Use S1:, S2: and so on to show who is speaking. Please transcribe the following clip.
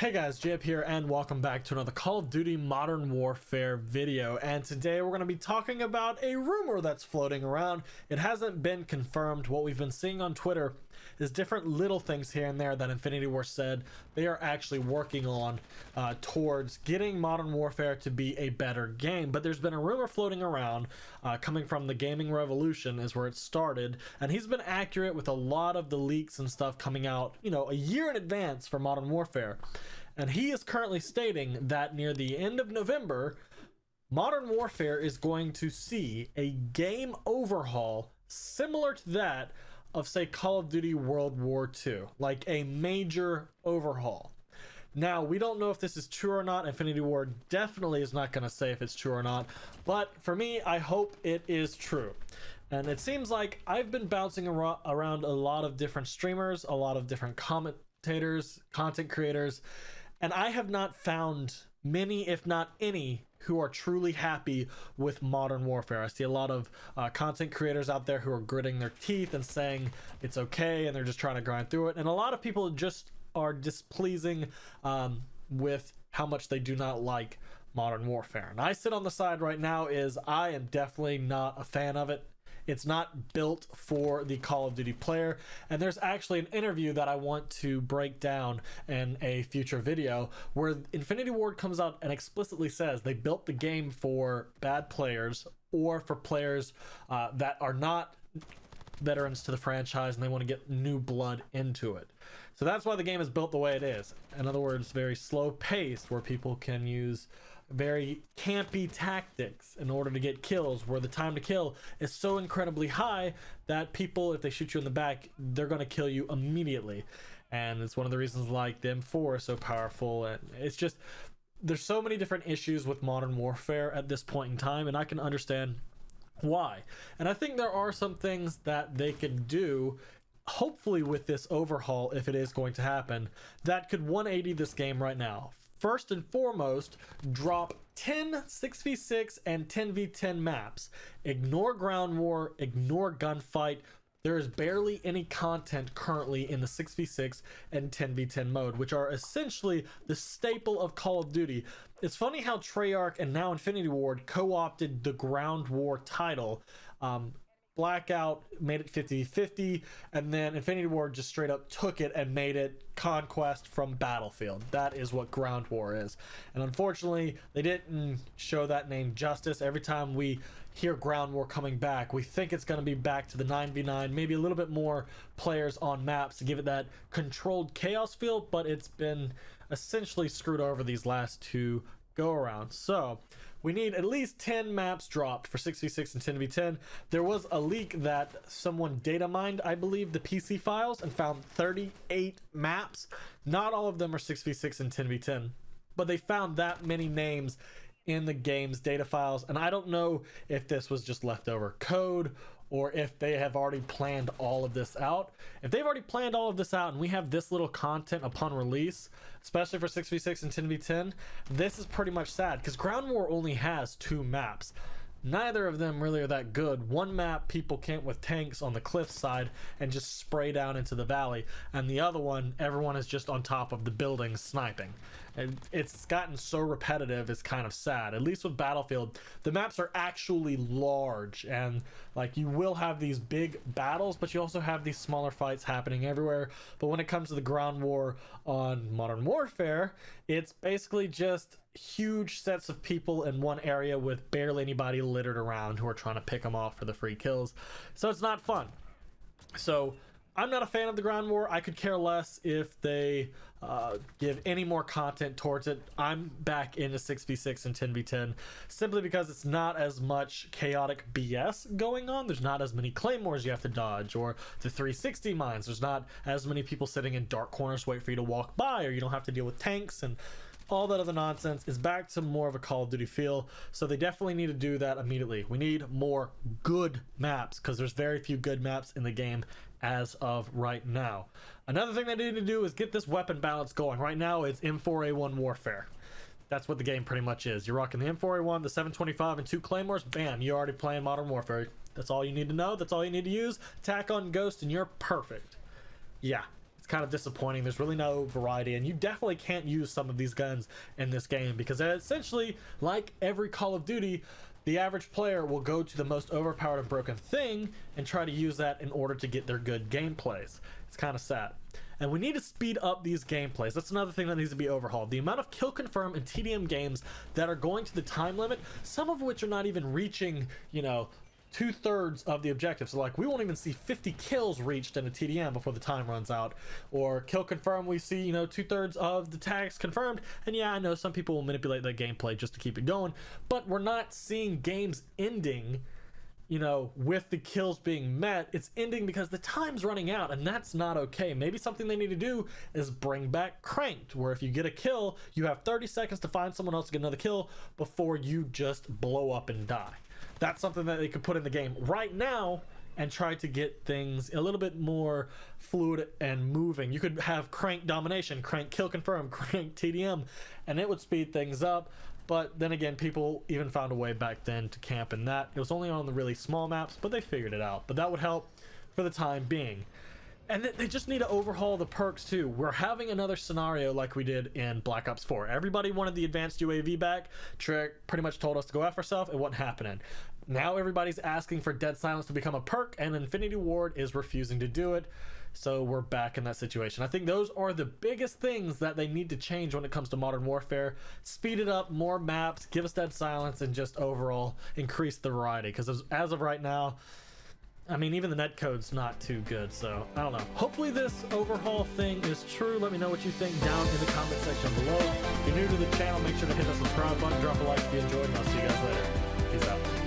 S1: Hey guys, Jip here and welcome back to another Call of Duty Modern Warfare video, and today we're going to be talking about a rumor that's floating around. It hasn't been confirmed. What we've been seeing on Twitter is different little things here and there that Infinity Ward said they are actually working on towards getting Modern Warfare to be a better game. But there's been a rumor floating around coming from the Gaming Revolution is where it started, and he's been accurate with a lot of the leaks and stuff coming out, you know, a year in advance for Modern Warfare. And he is currently stating that near the end of November, Modern Warfare is going to see a game overhaul similar to that of, say, Call of Duty World War II, like a major overhaul. Now, we don't know if this is true or not. Infinity Ward definitely is not going to say if it's true or not, but for me, I hope it is true. And it seems like I've been bouncing around a lot of different streamers, a lot of different commentators, content creators, and I have not found many, if not any, who are truly happy with Modern Warfare. I see a lot of content creators out there who are gritting their teeth and saying it's okay, and they're just trying to grind through it. And a lot of people just are displeasing with how much they do not like Modern Warfare. And I sit on the side right now is I am definitely not a fan of it. It's not built for the Call of Duty player, and there's actually an interview that I want to break down in a future video where Infinity Ward comes out and explicitly says they built the game for bad players or for players that are not veterans to the franchise and they want to get new blood into it. So that's why the game is built the way it is. In other words, very slow paced, where people can use very campy tactics in order to get kills, where the time to kill is so incredibly high that people, if they shoot you in the back, they're going to kill you immediately. And it's one of the reasons like the M4 is so powerful. And it's just, there's so many different issues with Modern Warfare at this point in time, and I can understand why. And I think there are some things that they could do, hopefully with this overhaul, if it is going to happen, that could 180 this game right now. First and foremost, drop 10 6v6 and 10v10 maps. Ignore ground war, ignore gunfight. There is barely any content currently in the 6v6 and 10v10 mode, which are essentially the staple of Call of Duty. It's funny how Treyarch and now Infinity Ward co-opted the ground war title. Blackout made it 50-50, and then Infinity Ward just straight up took it and made it Conquest from Battlefield. That is what ground war is. And unfortunately, they didn't show that name justice. Every time we hear ground war coming back, we think it's going to be back to the 9v9, maybe a little bit more players on maps to give it that controlled chaos feel, but it's been essentially screwed over these last two go around. So we need at least 10 maps dropped for 6v6 and 10v10. There was a leak that someone data mined, I believe, the PC files and found 38 maps. Not all of them are 6v6 and 10v10, but they found that many names in the game's data files, and I don't know if this was just leftover code or if they have already planned all of this out. If they've already planned all of this out and we have this little content upon release, especially for 6v6 and 10v10, this is pretty much sad, because ground war only has 2 maps. Neither of them really are that good. One map, people camp with tanks on the cliff side and just spray down into the valley, and the other one, everyone is just on top of the buildings sniping. And it's gotten so repetitive, it's kind of sad. At least with Battlefield, the maps are actually large, and like, you will have these big battles, but you also have these smaller fights happening everywhere. But when it comes to the ground war on Modern Warfare, it's basically just huge sets of people in one area with barely anybody littered around who are trying to pick them off for the free kills. So it's not fun. So I'm not a fan of the ground war. I could care less if they give any more content towards it. I'm back into 6v6 and 10v10 simply because it's not as much chaotic BS going on. There's not as many claymores you have to dodge, or the 360 mines. There's not as many people sitting in dark corners wait for you to walk by, or you don't have to deal with tanks and all that other nonsense. Is back to more of a Call of Duty feel. So they definitely need to do that immediately. We need more good maps, because there's very few good maps in the game as of right now. Another thing they need to do is get this weapon balance going. Right now it's M4A1 warfare. That's what the game pretty much is. You're rocking the M4A1, the 725, and 2 claymores. Bam, you're already playing Modern Warfare. That's all you need to know. That's all you need to use. Attack on Ghost and you're perfect. Yeah, It's kind of disappointing. There's really no variety, and you definitely can't use some of these guns in this game because essentially, like every Call of Duty, the average player will go to the most overpowered and broken thing and try to use that in order to get their good gameplays. It's kind of sad. And we need to speed up these gameplays. That's another thing that needs to be overhauled. The amount of kill confirm and TDM games that are going to the time limit, some of which are not even reaching, you know, 2/3 of the objective. So like we won't even see 50 kills reached in a TDM before the time runs out. Or kill confirm, we see, you know, 2/3 of the tags confirmed. And yeah, I know some people will manipulate that gameplay just to keep it going, but we're not seeing games ending, you know, with the kills being met. It's ending because the time's running out, and that's not okay. Maybe something they need to do is bring back cranked, where if you get a kill, you have 30 seconds to find someone else to get another kill before you just blow up and die. That's something that they could put in the game right now and try to get things a little bit more fluid and moving. You could have crank domination, crank kill confirm, crank TDM, and it would speed things up. But then again, people even found a way back then to camp in that. It was only on the really small maps, but they figured it out. But that would help for the time being. And they just need to overhaul the perks too. We're having another scenario like we did in Black Ops 4. Everybody wanted the advanced UAV back. Trick pretty much told us to go F ourselves. It wasn't happening. Now everybody's asking for Dead Silence to become a perk, and Infinity Ward is refusing to do it. So we're back in that situation. I think those are the biggest things that they need to change when it comes to Modern Warfare. Speed it up, more maps, give us Dead Silence, and just overall increase the variety. Because as of right now, I mean, even the netcode's not too good, so I don't know. Hopefully this overhaul thing is true. Let me know what you think down in the comment section below. If you're new to the channel, make sure to hit the subscribe button, drop a like if you enjoyed, and I'll see you guys later. Peace out.